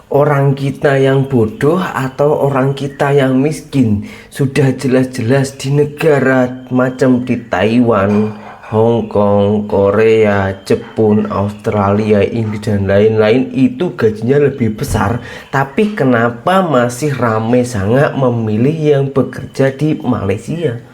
Orang kita yang bodoh atau orang kita yang miskin? Sudah jelas-jelas di negara macam di Taiwan, Hong Kong, Korea, Jepun, Australia, Inggris dan lain-lain itu gajinya lebih besar. Tapi kenapa masih ramai sangat memilih yang bekerja di Malaysia?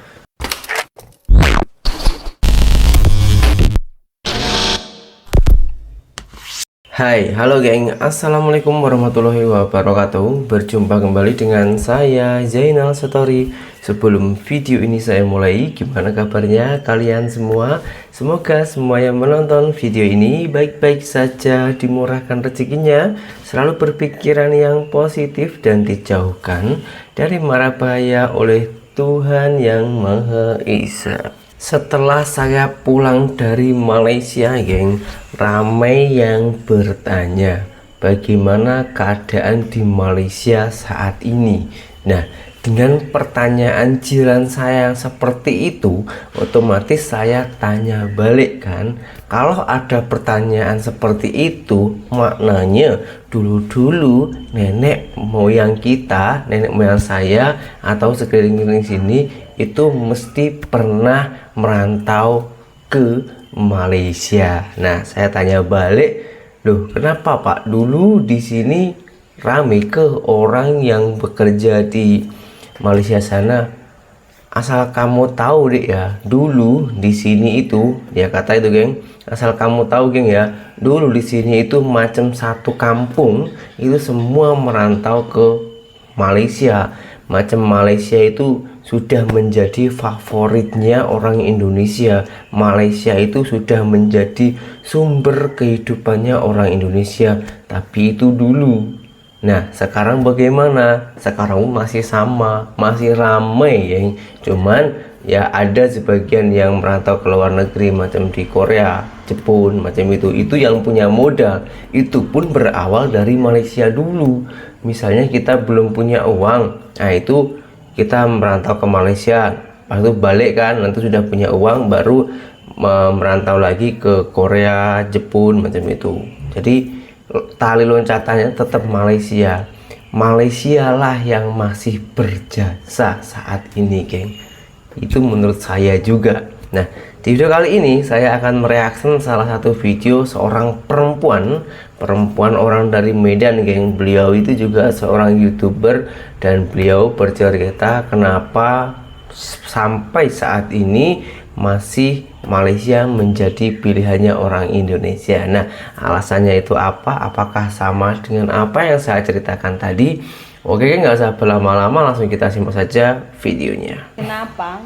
Hai, halo geng, assalamualaikum warahmatullahi wabarakatuh. Berjumpa kembali dengan saya Zainal Story. Sebelum video ini saya mulai, gimana kabarnya kalian semua? Semoga semua yang menonton video ini baik-baik saja, dimurahkan rezekinya, selalu berpikiran yang positif dan dijauhkan dari mara bahaya oleh Tuhan yang Maha Esa. Setelah saya pulang dari Malaysia, geng, ramai yang bertanya bagaimana keadaan di Malaysia saat ini. Nah, dengan pertanyaan jiran saya yang seperti itu, otomatis saya tanya balik kan. Kalau ada pertanyaan seperti itu, maknanya dulu-dulu nenek moyang kita, nenek moyang saya atau sekeliling sini itu mesti pernah merantau ke Malaysia. Nah, saya tanya balik, loh, kenapa Pak dulu di sini rame ke orang yang bekerja di Malaysia sana? Asal kamu tahu deh ya, dulu di sini itu, ya kata itu geng, asal kamu tahu geng ya, dulu di sini itu macam satu kampung itu semua merantau ke Malaysia. Macam Malaysia itu sudah menjadi favoritnya orang Indonesia. Malaysia itu sudah menjadi sumber kehidupannya orang Indonesia. Tapi itu dulu. Nah, sekarang bagaimana? Sekarang masih sama, masih ramai ya. Cuman ya ada sebagian yang merantau ke luar negeri macam di Korea, Jepun, macam itu. Itu yang punya modal. Itu pun berawal dari Malaysia dulu. Misalnya kita belum punya uang, nah itu kita merantau ke Malaysia, pas itu balik kan, nanti sudah punya uang baru merantau lagi ke Korea, Jepun, macam itu. Jadi tali loncatannya tetap Malaysia. Malaysia lah yang masih berjasa saat ini, geng. Itu menurut saya juga. Nah, di video kali ini saya akan mereaksi salah satu video seorang perempuan orang dari Medan, geng. Beliau itu juga seorang YouTuber dan beliau bercerita kenapa sampai saat ini masih Malaysia menjadi pilihannya orang Indonesia. Nah, alasannya itu apa? Apakah sama dengan apa yang saya ceritakan tadi? Oke, nggak usah berlama-lama, langsung kita simak saja videonya. Kenapa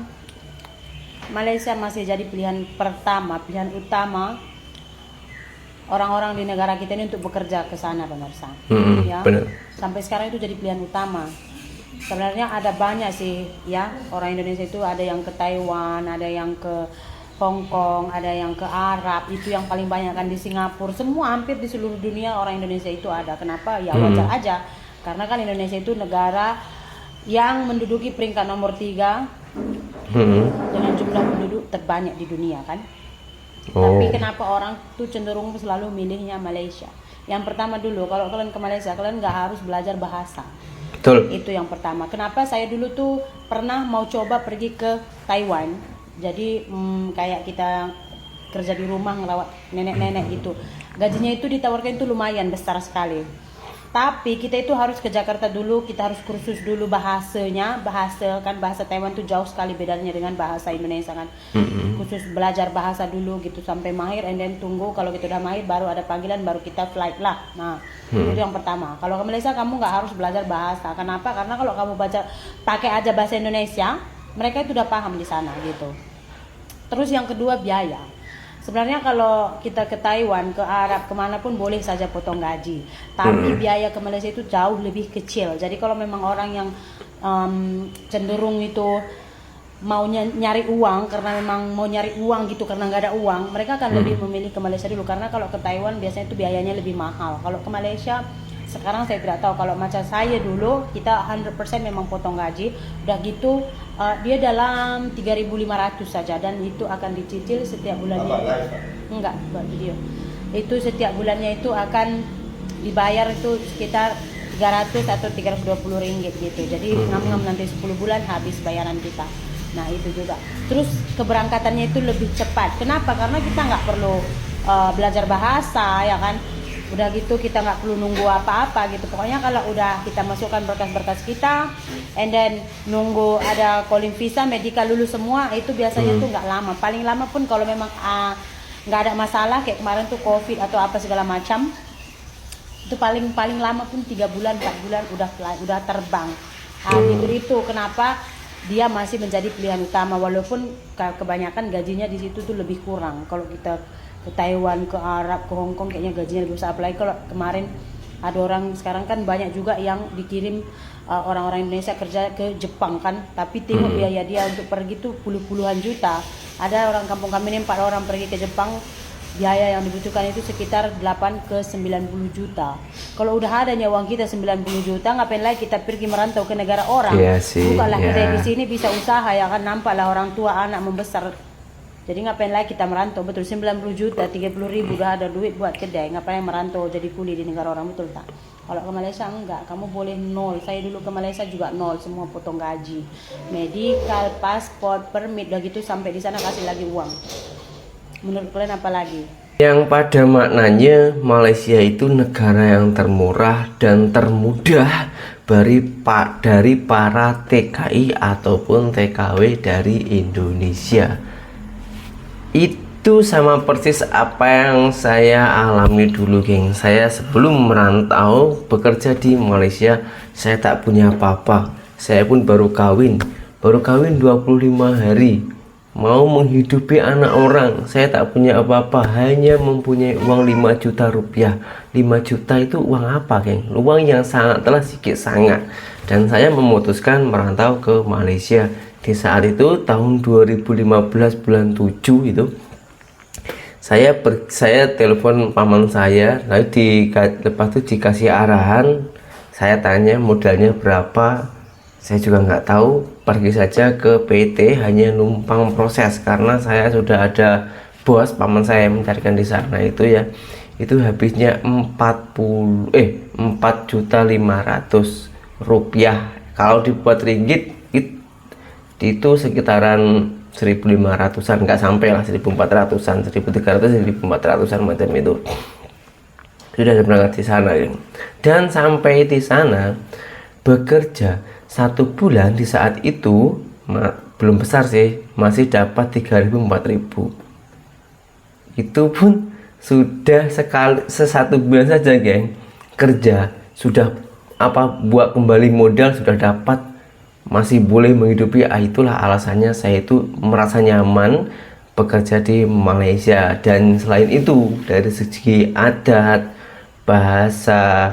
Malaysia masih jadi pilihan pertama, pilihan utama orang-orang di negara kita ini untuk bekerja ke sana, pemirsa? Ya, bener. sampai sekarang itu jadi pilihan utama. Sebenarnya ada banyak sih, ya, orang Indonesia itu ada yang ke Taiwan, ada yang ke Hong Kong, ada yang ke Arab, itu yang paling banyak kan di Singapura. Semua hampir di seluruh dunia orang Indonesia itu ada. Kenapa? Ya wajar aja. Karena kan Indonesia itu negara yang menduduki peringkat nomor 3 dengan jumlah penduduk terbanyak di dunia kan. Tapi kenapa orang tuh cenderung selalu milihnya Malaysia? Yang pertama dulu, kalau kalian ke Malaysia, kalian nggak harus belajar bahasa. Betul. Itu yang pertama. Kenapa saya dulu tuh pernah mau coba pergi ke Taiwan. Jadi kayak kita kerja di rumah ngerawat nenek-nenek gitu. Gajinya itu ditawarkan itu lumayan besar sekali. Tapi kita itu harus ke Jakarta dulu, kita harus kursus dulu bahasanya, bahasa Taiwan tuh jauh sekali bedanya dengan bahasa Indonesia kan. Khusus belajar bahasa dulu gitu sampai mahir, and then tunggu kalau kita udah mahir baru ada panggilan, baru kita flight lah. Nah, itu yang pertama. Kalau ke Malaysia kamu nggak harus belajar bahasa. Kenapa? Karena kalau kamu pakai aja bahasa Indonesia, mereka itu udah paham di sana gitu. Terus yang kedua, biaya. Sebenarnya kalau kita ke Taiwan, ke Arab, kemanapun boleh saja potong gaji. Tapi biaya ke Malaysia itu jauh lebih kecil. Jadi kalau memang orang yang cenderung itu mau nyari uang, karena memang mau nyari uang gitu, karena nggak ada uang, mereka akan lebih memilih ke Malaysia dulu. Karena kalau ke Taiwan biasanya itu biayanya lebih mahal. Kalau ke Malaysia, sekarang saya tidak tahu. Kalau macam saya dulu, kita 100% memang potong gaji. Udah gitu dia dalam 3.500 saja, dan itu akan dicicil setiap bulannya. Enggak, buat video. Itu setiap bulannya itu akan dibayar itu sekitar 300 atau 320 ringgit gitu. Jadi ngam-ngam nanti 10 bulan habis bayaran kita. Nah itu juga. Terus keberangkatannya itu lebih cepat. Kenapa? Karena kita nggak perlu belajar bahasa ya kan. Udah gitu kita nggak perlu nunggu apa-apa gitu. Pokoknya kalau udah kita masukkan berkas-berkas kita, and then nunggu ada calling visa, medical lulus semua, itu biasanya tuh nggak lama. Paling lama pun kalau memang nggak ada masalah kayak kemarin tuh COVID atau apa segala macam, itu paling lama pun 3 bulan 4 bulan udah terbang. Itu kenapa dia masih menjadi pilihan utama, walaupun kebanyakan gajinya di situ tuh lebih kurang. Kalau kita ke Taiwan, ke Arab, ke Hong Kong kayaknya gajinya lebih besar. Apalagi kalau kemarin ada orang, sekarang kan banyak juga yang dikirim orang-orang Indonesia kerja ke Jepang kan, tapi tengok biaya dia untuk pergi tuh puluhan juta. Ada orang kampung kami ini 4 orang pergi ke Jepang, biaya yang dibutuhkan itu sekitar 8 ke 90 juta. Kalau udah adanya uang kita 90 juta, ngapain lagi kita pergi merantau ke negara orang? Iya sih, Bukanlah ya. kita di sini bisa usaha ya kan, nampaklah orang tua anak membesar. Jadi ngapain lagi kita merantau? Betul, 90 juta, 30 ribu udah ada duit buat kedai. Ngapain merantau jadi kuli di negara orang, betul tak? Kalau ke Malaysia enggak, kamu boleh nol. Saya dulu ke Malaysia juga nol, semua potong gaji. Medical, pasport, permit, udah gitu sampai di sana kasih lagi uang. Menurut kalian apa lagi? Yang pada maknanya Malaysia itu negara yang termurah dan termudah dari para TKI ataupun TKW dari Indonesia. Itu sama persis apa yang saya alami dulu, geng. Saya sebelum merantau bekerja di Malaysia, saya tak punya apa-apa. Saya pun baru kawin 25 hari. Mau menghidupi anak orang, saya tak punya apa-apa, hanya mempunyai uang 5 juta rupiah. 5 juta itu uang apa, geng? Uang yang sangatlah sedikit sangat. Dan saya memutuskan merantau ke Malaysia. Di saat itu tahun 2015 bulan 7 itu saya telepon paman saya, lalu lepas itu dikasih arahan. Saya tanya modalnya berapa, saya juga nggak tahu. Pergi saja ke PT, hanya numpang proses karena saya sudah ada bos paman saya yang mencarikan di sana itu ya. Itu habisnya 4.500.000 rupiah. Kalau dibuat ringgit itu sekitaran 1.500-an, nggak sampai lah 1.400-an, 1.300, 1.400-an macam itu. Sudah berangkat di sana ya. Dan sampai di sana bekerja 1 bulan, di saat itu belum besar sih, masih dapat 3.000 4.000. Itu pun sudah sesatu bulan saja, geng, kerja sudah buat kembali modal sudah dapat, masih boleh menghidupi. Itulah alasannya saya itu merasa nyaman bekerja di Malaysia. Dan selain itu dari segi adat, bahasa,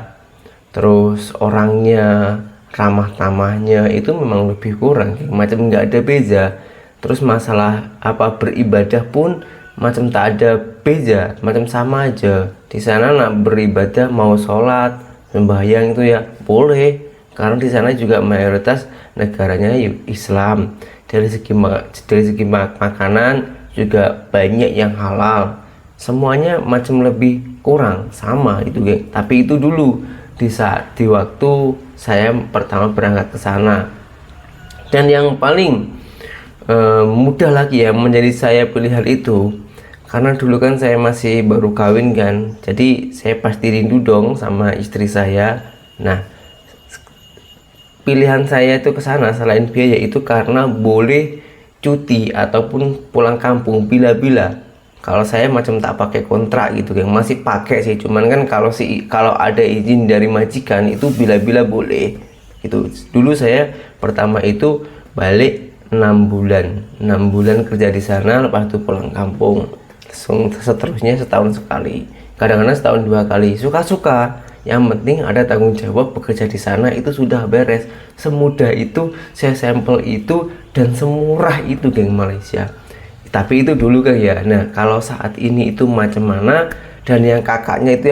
terus orangnya, ramah tamahnya itu memang lebih kurang, macam nggak ada beza. Terus masalah beribadah pun macam tak ada beza, macam sama aja. Di sana nak beribadah, mau sholat, sembahyang itu ya boleh, karena di sana juga mayoritas negaranya Islam. Dari segi makanan juga banyak yang halal. Semuanya macam lebih kurang sama itu, geng. Tapi itu dulu di waktu saya pertama berangkat ke sana. Dan yang paling mudah lagi ya menjadi saya pilihan itu, karena dulu kan saya masih baru kawin kan, jadi saya pasti rindu dong sama istri saya. Nah, pilihan saya itu ke sana selain biaya itu karena boleh cuti ataupun pulang kampung bila-bila. Kalau saya macam tak pakai kontrak gitu, yang masih pakai sih, cuman kan kalau ada izin dari majikan itu bila-bila boleh. Itu dulu saya pertama itu balik 6 bulan kerja di sana, lepas itu pulang kampung. Seterusnya setahun sekali, kadang-kadang setahun 2 kali, suka-suka. Yang penting ada tanggung jawab bekerja di sana, itu sudah beres. Semudah itu saya sampel itu, dan semurah itu, geng, Malaysia. Tapi itu dulu kan ya. Nah, kalau saat ini itu macam mana, dan yang kakaknya itu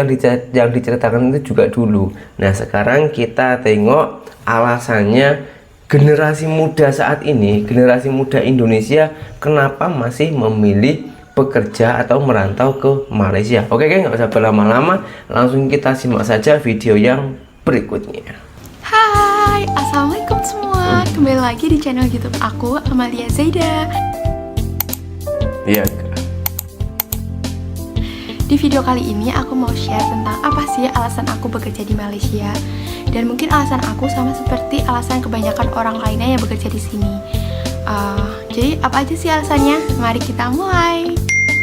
yang diceritakan itu juga dulu. Nah, sekarang kita tengok alasannya generasi muda saat ini, generasi muda Indonesia kenapa masih memilih bekerja atau merantau ke Malaysia. Oke geng, nggak usah berlama-lama, langsung kita simak saja video yang berikutnya. Hai, assalamualaikum semua. Kembali lagi di channel YouTube aku, Amalia Zaida. Iya. Di video kali ini aku mau share tentang apa sih alasan aku bekerja di Malaysia. Dan mungkin alasan aku sama seperti alasan kebanyakan orang lainnya yang bekerja di sini. Jadi apa aja sih alasannya? Mari kita mulai.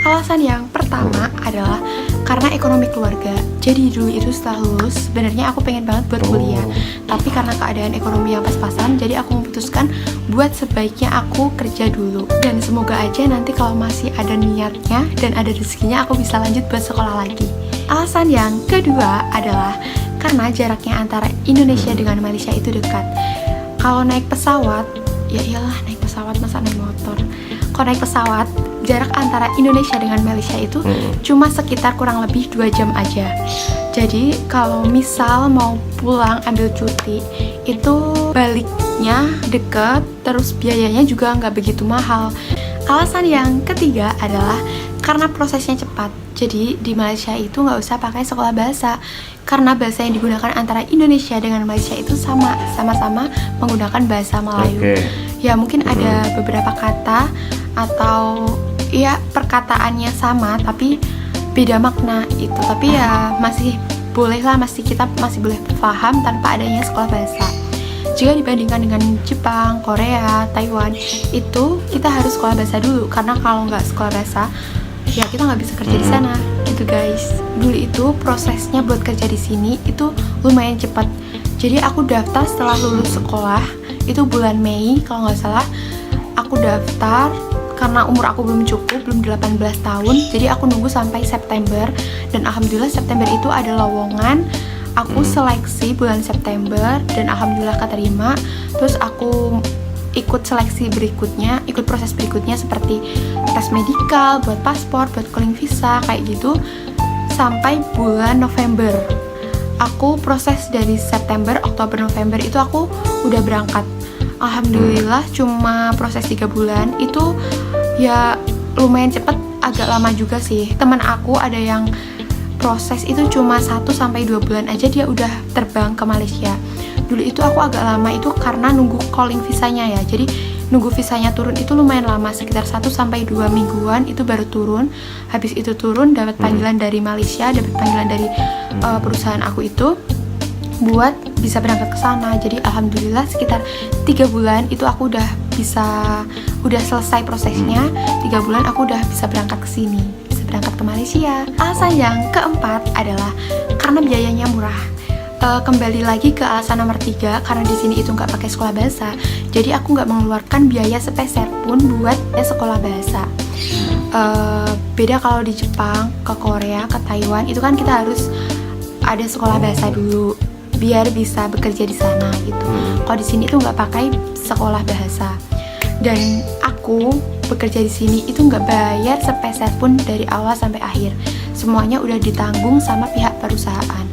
Alasan yang pertama adalah karena ekonomi keluarga. Jadi dulu itu setelah lulus, sebenarnya aku pengen banget buat kuliah. Tapi karena keadaan ekonomi yang pas-pasan, jadi aku memutuskan buat sebaiknya aku kerja dulu. Dan semoga aja nanti kalau masih ada niatnya dan ada rezekinya, aku bisa lanjut buat sekolah lagi. Alasan yang kedua adalah karena jaraknya antara Indonesia dengan Malaysia itu dekat. Kalau naik pesawat, ya iyalah naik pesawat, masa naik motor. Kalau naik pesawat, jarak antara Indonesia dengan Malaysia itu cuma sekitar kurang lebih 2 jam aja. Jadi kalau misal mau pulang ambil cuti, itu baliknya deket, terus biayanya juga nggak begitu mahal. Alasan yang ketiga adalah karena prosesnya cepat. Jadi di Malaysia itu nggak usah pakai sekolah bahasa, karena bahasa yang digunakan antara Indonesia dengan Malaysia itu sama-sama menggunakan bahasa Melayu. Ya mungkin ada beberapa kata atau ya perkataannya sama tapi beda makna itu, tapi ya masih boleh lah, kita masih boleh paham tanpa adanya sekolah bahasa. Jika dibandingkan dengan Jepang, Korea, Taiwan, itu kita harus sekolah bahasa dulu, karena kalau nggak sekolah bahasa ya kita nggak bisa kerja di sana gitu guys. Dulu itu prosesnya buat kerja di sini itu lumayan cepat. Jadi aku daftar setelah lulus sekolah itu bulan Mei kalau nggak salah. Aku daftar karena umur aku belum cukup, belum 18 tahun, jadi aku nunggu sampai September. Dan alhamdulillah September itu ada lowongan. Aku seleksi bulan September dan alhamdulillah keterima. Terus aku ikut seleksi berikutnya, ikut proses berikutnya seperti tes medikal, buat paspor, buat calling visa, kayak gitu, sampai bulan November. Aku proses dari September, Oktober, November itu aku udah berangkat. Alhamdulillah cuma proses 3 bulan, itu ya lumayan cepet, agak lama juga sih. Teman aku ada yang proses itu cuma 1-2 bulan aja dia udah terbang ke Malaysia. Dulu itu aku agak lama itu karena nunggu calling visanya ya. Jadi nunggu visanya turun itu lumayan lama, sekitar 1-2 mingguan itu baru turun. Habis itu turun dapat panggilan dari Malaysia, dapat panggilan dari perusahaan aku itu buat bisa berangkat ke sana. Jadi alhamdulillah sekitar 3 bulan itu aku udah selesai prosesnya. 3 bulan aku udah bisa berangkat ke sini, bisa berangkat ke Malaysia. Alasan yang keempat adalah karena biayanya murah. Kembali lagi ke alasan nomor 3, karena di sini itu nggak pakai sekolah bahasa, jadi aku nggak mengeluarkan biaya sepeser pun buat sekolah bahasa. Beda kalau di Jepang, ke Korea, ke Taiwan, itu kan kita harus ada sekolah bahasa dulu biar bisa bekerja di sana gitu. Kalau di sini itu nggak pakai sekolah bahasa. Dan aku bekerja di sini itu nggak bayar sepeser pun dari awal sampai akhir. Semuanya udah ditanggung sama pihak perusahaan.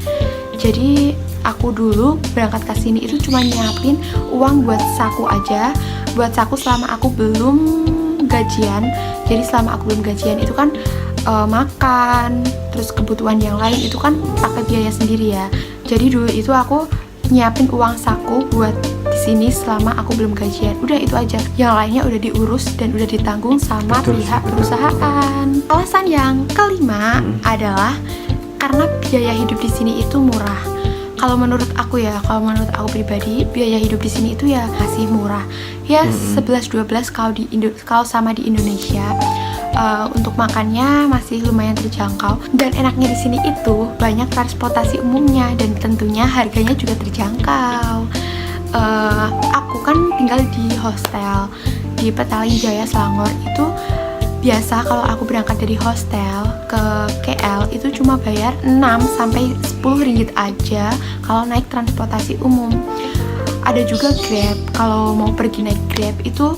Jadi aku dulu berangkat ke sini itu cuma nyiapin uang buat saku aja, buat saku selama aku belum gajian. Jadi selama aku belum gajian itu kan makan, terus kebutuhan yang lain itu kan pakai biaya sendiri ya. Jadi dulu itu aku nyiapin uang saku buat di sini selama aku belum gajian. Udah itu aja. Yang lainnya udah diurus dan udah ditanggung sama pihak perusahaan. Alasan yang kelima adalah karena biaya hidup di sini itu murah. Kalau menurut aku pribadi, biaya hidup di sini itu ya masih murah. Ya 11-12 kalau sama di Indonesia. Untuk makannya masih lumayan terjangkau, dan enaknya di sini itu banyak transportasi umumnya dan tentunya harganya juga terjangkau. Aku kan tinggal di hostel di Petaling Jaya Selangor. Itu biasa kalau aku berangkat dari hostel ke KL itu cuma bayar 6-10 ringgit aja kalau naik transportasi umum. Ada juga Grab, kalau mau pergi naik Grab itu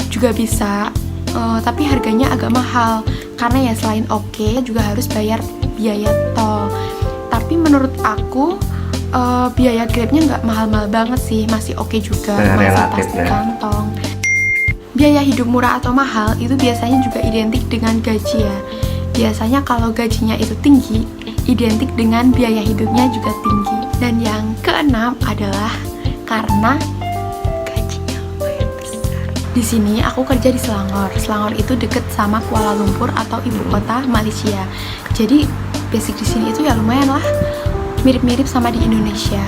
juga bisa. Tapi harganya agak mahal karena ya selain juga harus bayar biaya tol. Tapi menurut aku biaya Grabnya nggak mahal-mahal banget sih, masih oke juga, masih pas di kantong. biaya hidup murah atau mahal itu biasanya juga identik dengan gaji ya. Biasanya kalau gajinya itu tinggi, identik dengan biaya hidupnya juga tinggi. Dan yang keenam adalah karena gajinya lumayan besar. Di sini aku kerja di Selangor. Selangor itu deket sama Kuala Lumpur atau ibu kota Malaysia. Jadi basic di sini itu ya lumayan lah, mirip-mirip sama di Indonesia.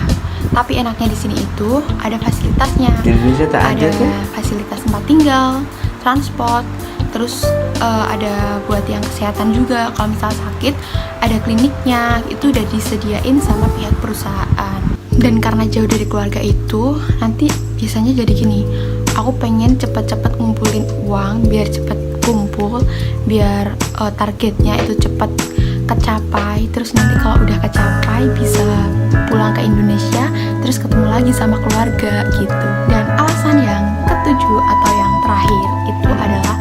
Tapi enaknya di sini itu ada fasilitasnya. Di Indonesia tak ada tuh. Fasilitas tempat tinggal, transport, terus ada buat yang kesehatan juga. Kalau misal sakit, ada kliniknya, itu udah disediain sama pihak perusahaan. Dan karena jauh dari keluarga itu, nanti biasanya jadi gini, aku pengen cepet-cepet ngumpulin uang biar cepet kumpul, biar targetnya itu cepet kecapai. Terus nanti kalau udah kecapai bisa pulang ke Indonesia, terus ketemu lagi sama keluarga gitu. Dan alasan yang ketujuh atau yang terakhir itu adalah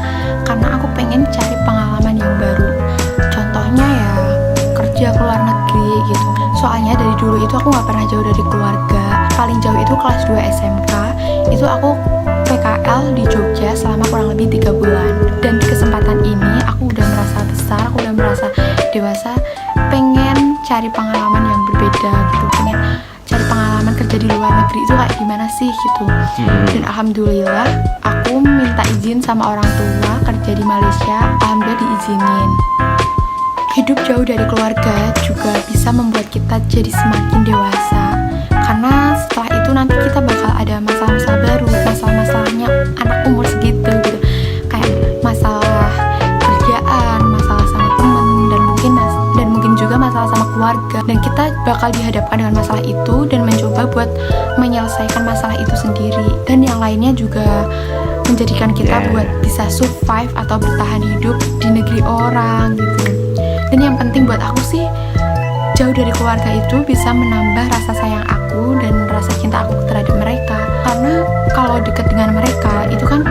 karena aku pengen cari pengalaman yang baru. Contohnya ya kerja ke luar negeri gitu. Soalnya dari dulu itu aku gak pernah jauh dari keluarga. Paling jauh itu kelas 2 SMK, itu aku PKL di Jogja selama kurang lebih 3 bulan. Dan di kesempatan ini aku udah merasa besar, aku udah merasa dewasa, pengen cari pengalaman yang berbeda gitu, pengen cari pengalaman kerja di luar negeri itu kayak gimana sih gitu. Dan alhamdulillah aku minta izin sama orang tua kerja di Malaysia, alhamdulillah diizinin. Hidup jauh dari keluarga juga bisa membuat kita jadi semakin dewasa, karena setelah itu nanti kita bakal ada masalah-masalah baru, masalah-masalahnya anak umur segitu gitu, kayak masalah kerjaan, masalah sama temen, dan mungkin juga masalah sama keluarga. Dan kita bakal dihadapkan dengan masalah itu dan mencoba buat menyelesaikan masalah itu sendiri. Dan yang lainnya juga menjadikan kita buat bisa survive atau bertahan hidup di negeri orang gitu. Dan yang penting buat aku sih, jauh dari keluarga itu bisa menambah rasa sayang aku dan rasa cinta aku terhadap mereka. Karena kalau dekat dengan mereka itu kan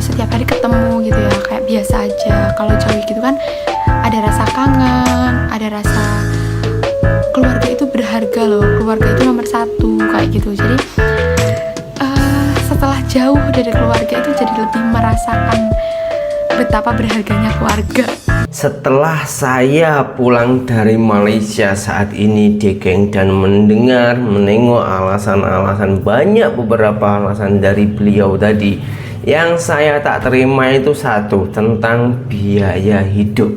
setiap hari ketemu gitu ya, kayak biasa aja. Kalau jauh gitu kan ada rasa kangen, ada rasa keluarga itu berharga loh, keluarga itu nomor satu kayak gitu. Jadi setelah jauh dari keluarga itu jadi lebih merasakan betapa berharganya keluarga. Setelah saya pulang dari Malaysia saat ini geng, dan menengok alasan-alasan, banyak beberapa alasan dari beliau tadi, yang saya tak terima itu satu, tentang biaya hidup.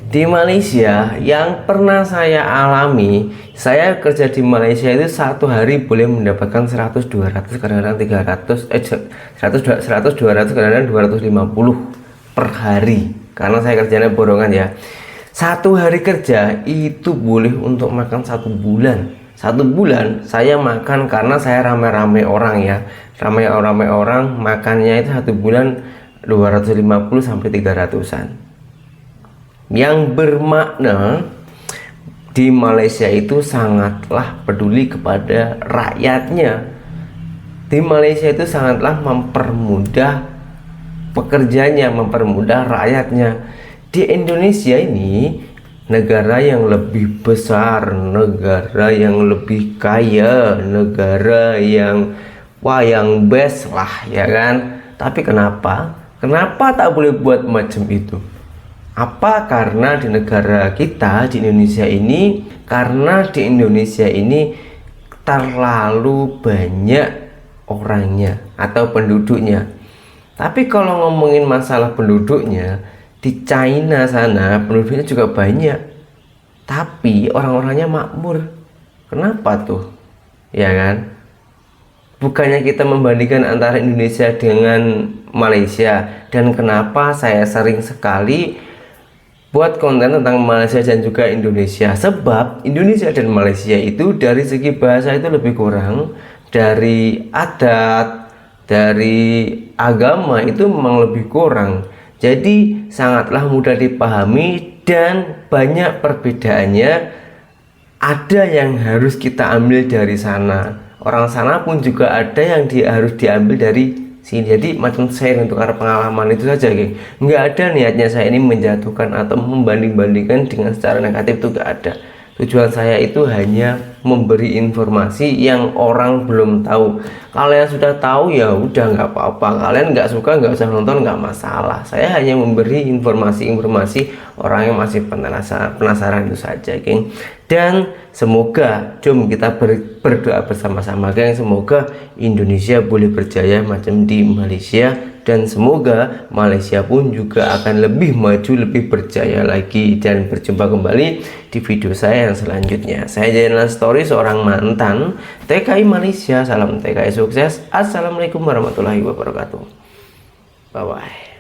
Di Malaysia yang pernah saya alami, saya kerja di Malaysia itu satu hari boleh mendapatkan 100, 200, kadang-kadang 300, 100, 200, kadang-kadang 250 per hari. Karena saya kerjanya borongan ya. Satu hari kerja itu boleh untuk makan 1 bulan. 1 bulan saya makan, karena saya rame-rame orang ya, rame-rame orang makannya itu 1 bulan 250 sampai 300-an. Yang bermakna di Malaysia itu sangatlah peduli kepada rakyatnya. Di Malaysia itu sangatlah mempermudah pekerjanya, mempermudah rakyatnya. Di Indonesia ini, negara yang lebih besar, negara yang lebih kaya, negara yang best lah ya kan. Tapi kenapa tak boleh buat macam itu? Apa? Karena di negara kita, di Indonesia ini, karena di Indonesia ini terlalu banyak orangnya atau penduduknya. Tapi kalau ngomongin masalah penduduknya, di China sana penduduknya juga banyak, tapi orang-orangnya makmur. Kenapa tuh? Ya kan? Bukannya kita membandingkan antara Indonesia dengan Malaysia. Dan kenapa saya sering sekali buat konten tentang Malaysia dan juga Indonesia? Sebab Indonesia dan Malaysia itu dari segi bahasa itu lebih kurang, dari adat, dari agama itu memang lebih kurang. Jadi sangatlah mudah dipahami dan banyak perbedaannya. Ada yang harus kita ambil dari sana, orang sana pun juga ada yang harus diambil dari sini. Jadi macam share untuk arah pengalaman itu saja, geng. Nggak ada niatnya saya ini menjatuhkan atau membanding-bandingkan dengan secara negatif, itu nggak ada. Tujuan saya itu hanya memberi informasi yang orang belum tahu. Kalian sudah tahu ya udah nggak apa-apa, kalian nggak suka nggak usah nonton, nggak masalah. Saya hanya memberi informasi-informasi orang yang masih penasaran itu saja, geng. Dan semoga kita berdoa bersama-sama, geng. Semoga Indonesia boleh berjaya macam di Malaysia, dan semoga Malaysia pun juga akan lebih maju, lebih berjaya lagi. Dan berjumpa kembali di video saya yang selanjutnya. Saya Jainal Story, seorang mantan TKI Malaysia. Salam TKI sukses. Assalamualaikum warahmatullahi wabarakatuh. Bye bye.